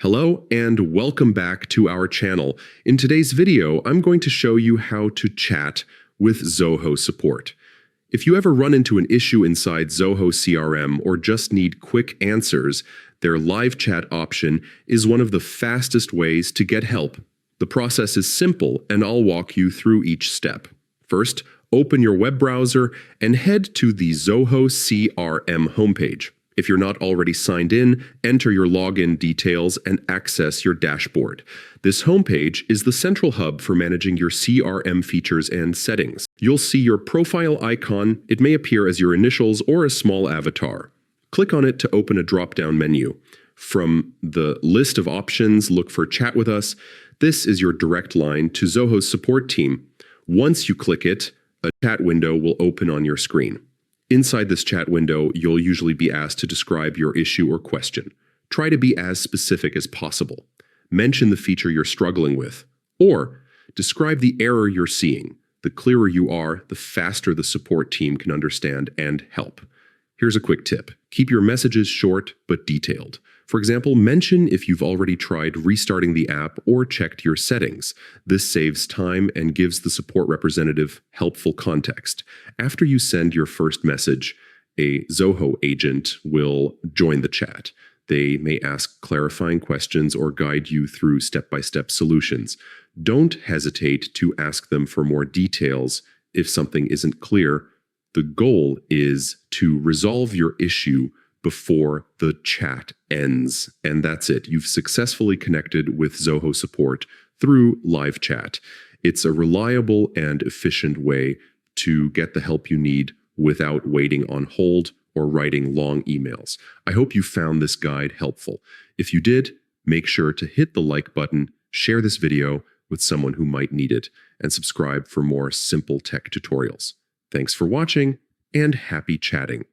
Hello and welcome back to our channel. In today's video, I'm going to show you how to chat with Zoho support. If you ever run into an issue inside Zoho CRM or just need quick answers, their live chat option is one of the fastest ways to get help. The process is simple, and I'll walk you through each step. First, open your web browser and head to the Zoho CRM homepage. If you're not already signed in, enter your login details and access your dashboard. This homepage is the central hub for managing your CRM features and settings. You'll see your profile icon. It may appear as your initials or a small avatar. Click on it to open a drop-down menu. From the list of options, look for Chat with Us. This is your direct line to Zoho's support team. Once you click it, a chat window will open on your screen. Inside this chat window, you'll usually be asked to describe your issue or question. Try to be as specific as possible. Mention the feature you're struggling with, or describe the error you're seeing. The clearer you are, the faster the support team can understand and help. Here's a quick tip. Keep your messages short but detailed. For example, mention if you've already tried restarting the app or checked your settings. This saves time and gives the support representative helpful context. After you send your first message, a Zoho agent will join the chat. They may ask clarifying questions or guide you through step-by-step solutions. Don't hesitate to ask them for more details if something isn't clear. The goal is to resolve your issue before the chat ends. And that's it. You've successfully connected with Zoho support through live chat. It's a reliable and efficient way to get the help you need without waiting on hold or writing long emails. I hope you found this guide helpful. If you did, make sure to hit the like button, share this video with someone who might need it, and subscribe for more simple tech tutorials. Thanks for watching, and happy chatting.